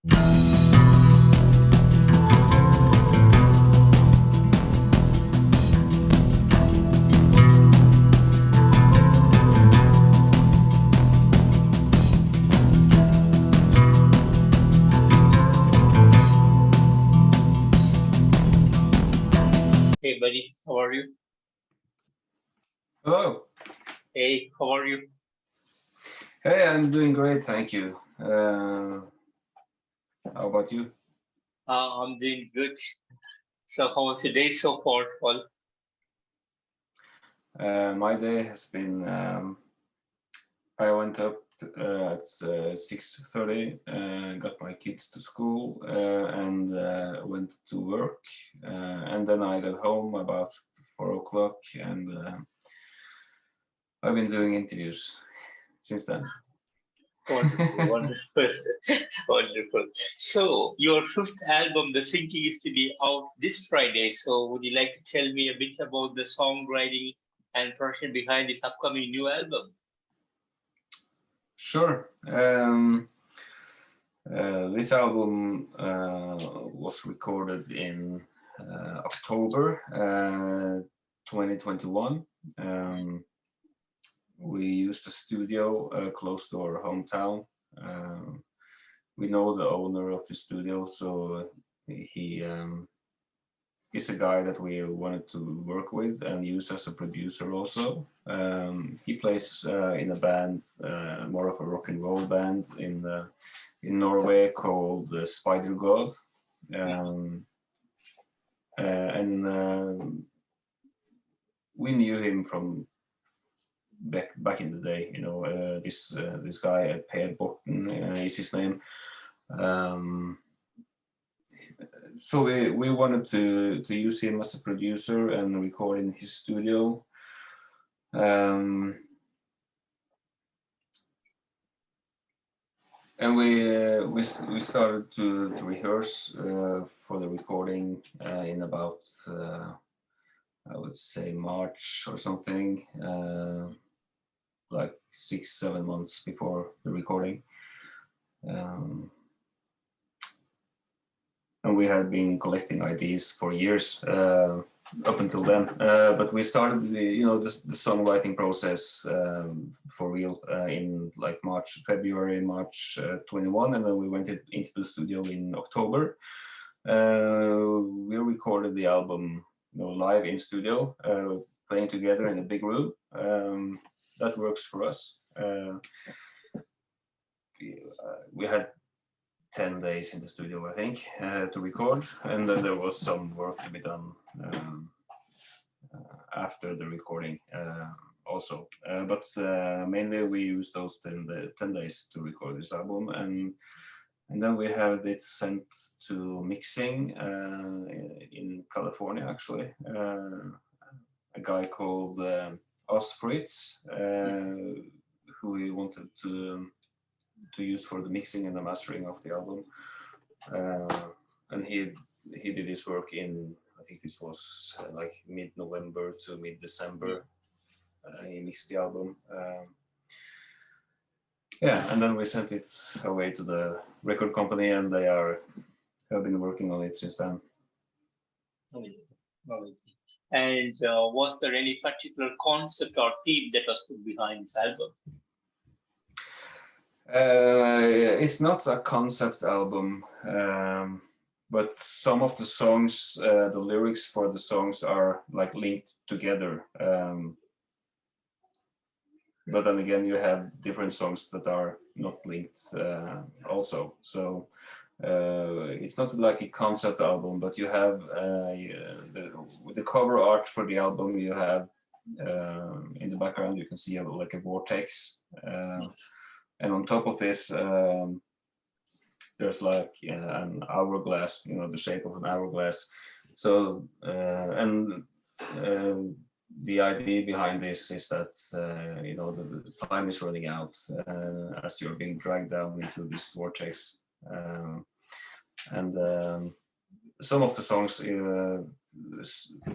Hey, buddy, how are you? Hello. Hey, how are you? Hey, I'm doing great, thank you. How about you? I'm doing good. So, how was your day so far, Paul? My day has been. I went up at 6:30, got my kids to school, and went to work, and then I got home about 4 o'clock, and I've been doing interviews since then. Wonderful, wonderful, wonderful. So, your fifth album, The Sinking, is to be out this Friday. So, would you like to tell me a bit about the songwriting and production behind this upcoming new album? Sure. This album was recorded in October 2021. We used a studio close to our hometown. We know the owner of the studio, so he is a guy that we wanted to work with and use as a producer also. He plays in a band, more of a rock and roll band in Norway called Spider God. And we knew him from back in the day. You know, this guy Per Borten is his name. So we wanted to use him as a producer and record in his studio. And we started to rehearse for the recording in about I would say March or something, like 6-7 months before the recording. And we had been collecting ideas for years up until then. But we started the songwriting process for real in like February, March 21, and then we went into the studio in October. We recorded the album live in studio, playing together in a big room. That works for us. We had 10 days in the studio, I think, to record, and then there was some work to be done after the recording also. But mainly we used those 10 days to record this album, and then we had it sent to mixing in California, actually. A guy called Fritz, who we wanted to use for the mixing and the mastering of the album, and he did his work in, I think this was like mid-November to mid-December. He mixed the album. And then we sent it away to the record company, and they have been working on it since then. Amazing. And was there any particular concept or theme that was put behind this album? It's not a concept album, but some of the songs, the lyrics for the songs are like linked together. But then again, you have different songs that are not linked also. So it's not like a concept album, but you have the cover art for the album. You have in the background, you can see like a vortex. And on top of this, there's like an hourglass, the shape of an hourglass. So, the idea behind this is that, the time is running out as you're being dragged down into this vortex. And some of the songs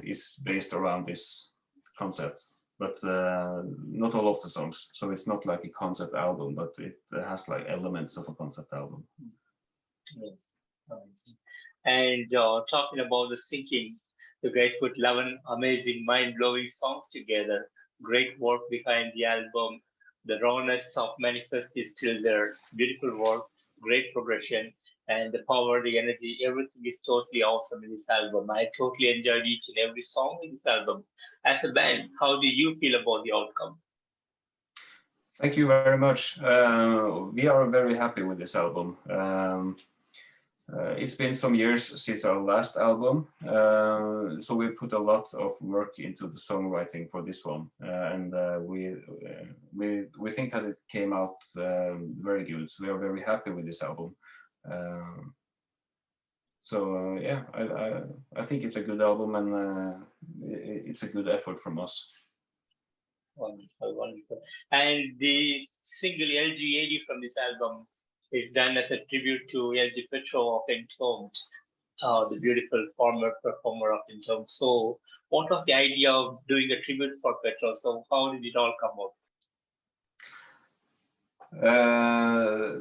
is based around this concept, but not all of the songs. So it's not like a concept album, but it has like elements of a concept album. Yes. Amazing. And talking about the syncing, you guys put 11 amazing, mind-blowing songs together. Great work behind the album. The rawness of Manifest is still there. Beautiful work, great progression, and the power, the energy, everything is totally awesome in this album. I totally enjoyed each and every song in this album. As a band, how do you feel about the outcome? Thank you very much. We are very happy with this album. It's been some years since our last album, so we put a lot of work into the songwriting for this one, and we think that it came out very good. So we are very happy with this album. Yeah, I think it's a good album, and it's a good effort from us. Wonderful, wonderful. And the single LG80 from this album is done as a tribute to LG Petro of Entombed, the beautiful former performer of Entombed. So, what was the idea of doing a tribute for Petro? So, how did it all come out?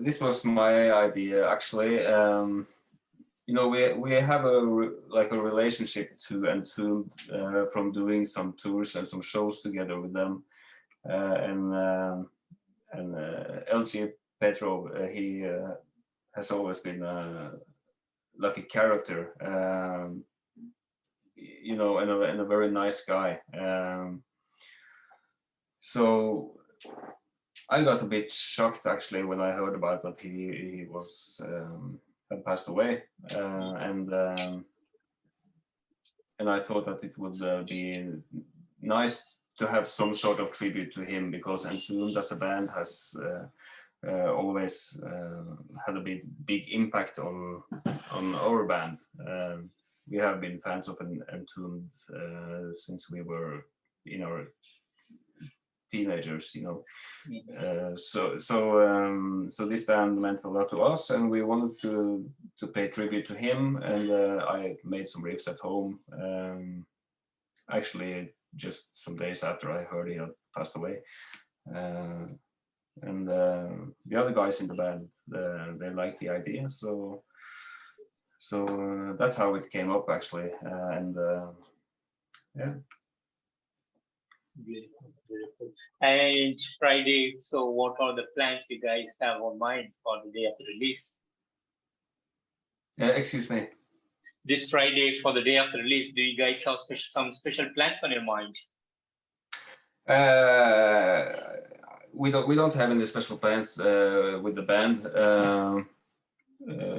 This was my idea, actually. You know, we have a relationship to Entombed from doing some tours and some shows together with them, and LG Petrov, he has always been like a character, you know, and a very nice guy. So I got a bit shocked, actually, when I heard about that he was had passed away, and I thought that it would be nice to have some sort of tribute to him, because Entombed as a band has always had a big impact on our band. We have been fans of Entombed since we were in our teenagers, you know. So this band meant a lot to us, and we wanted to pay tribute to him. And I made some riffs at home. Actually, just some days after I heard he had passed away. And the other guys in the band, they liked the idea, so that's how it came up, actually. Yeah. Beautiful, beautiful. And Friday, so what are the plans you guys have on mind for the day of the release? Excuse me. This Friday, for the day of the release, do you guys have some special plans on your mind? We don't have any special plans with the band.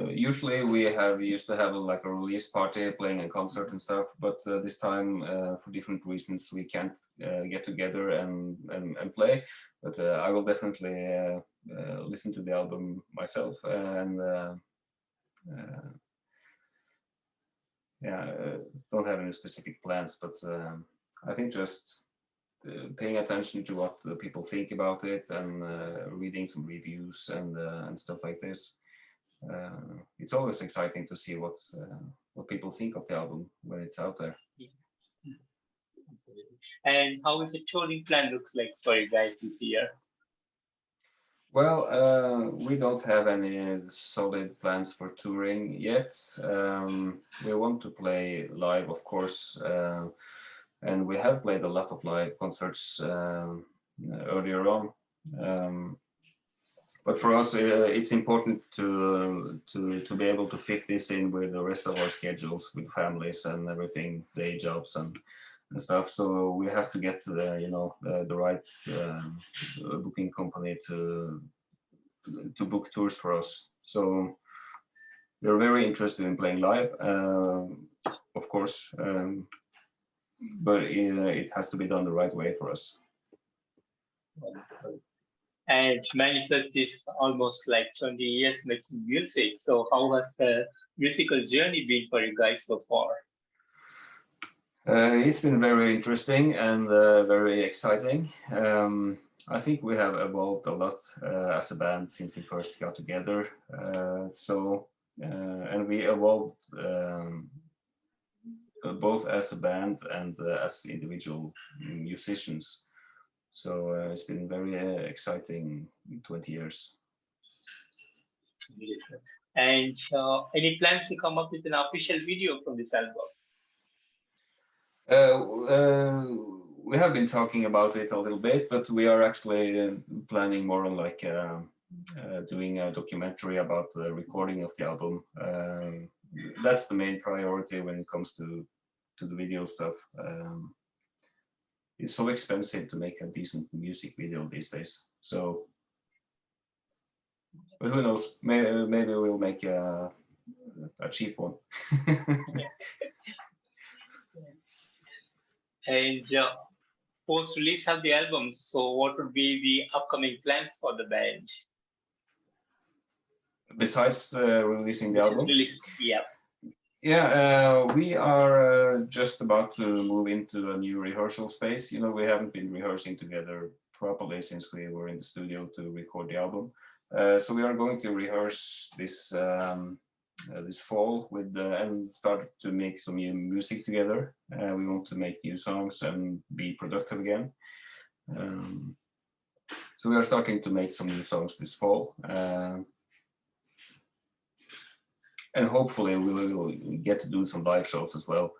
Usually we used to have like a release party, playing a concert and stuff, but this time for different reasons we can't get together and play. But I will definitely listen to the album myself, and yeah, don't have any specific plans, but I think just paying attention to what people think about it, and reading some reviews and stuff like this. It's always exciting to see what people think of the album when it's out there. Yeah. And how is the touring plan looks like for you guys this year? Well, we don't have any solid plans for touring yet. We want to play live, of course, and we have played a lot of live concerts earlier on. But for us, it's important to be able to fit this in with the rest of our schedules, with families and everything, day jobs and stuff. So we have to get the right booking company to book tours for us. So we're very interested in playing live, of course, but it has to be done the right way for us. And Manifest is almost like 20 years making music. So how has the musical journey been for you guys so far? It's been very interesting and very exciting. I think we have evolved a lot as a band since we first got together. And we evolved both as a band and as individual musicians. So it's been very exciting 20 years. And any plans to come up with an official video from this album? We have been talking about it a little bit, but we are actually planning more on like doing a documentary about the recording of the album. That's the main priority when it comes to the video stuff. It's so expensive to make a decent music video these days. So, but who knows? Maybe we'll make a cheap one. And post-release of the album, so what would be the upcoming plans for the band? Besides releasing the album? Yeah. Yeah, we are just about to move into a new rehearsal space. You know, we haven't been rehearsing together properly since we were in the studio to record the album. So we are going to rehearse this this fall with and start to make some new music together. We want to make new songs and be productive again. So we are starting to make some new songs this fall. And hopefully we will get to do some live shows as well.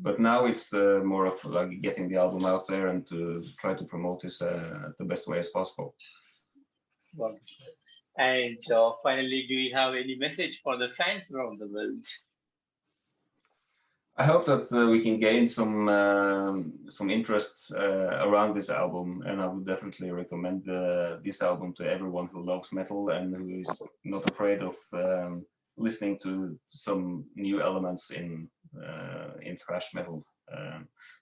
But now it's more of like getting the album out there and to try to promote this the best way as possible. Wonderful. And finally, do you have any message for the fans around the world? I hope that we can gain some interest around this album, and I would definitely recommend this album to everyone who loves metal and who is not afraid of listening to some new elements in thrash metal.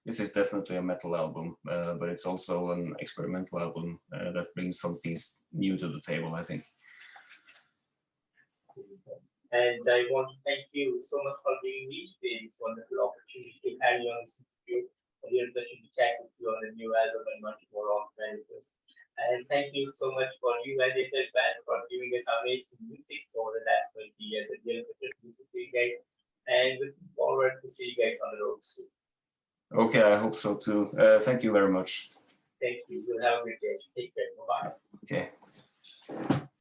This is definitely a metal album, but it's also an experimental album that brings something new to the table, I think. And I want to thank you so much for giving me this wonderful opportunity to have you on this interview. A real pleasure to chat with you on the new album and much more on Manifest. And thank you so much for you and the band for giving us amazing music over the last 20 years. A real pleasure to listen to you guys. And looking forward to see you guys on the road soon. Okay, I hope so too. Thank you very much. Thank you. We'll have a good day. Take care. Bye-bye. Okay.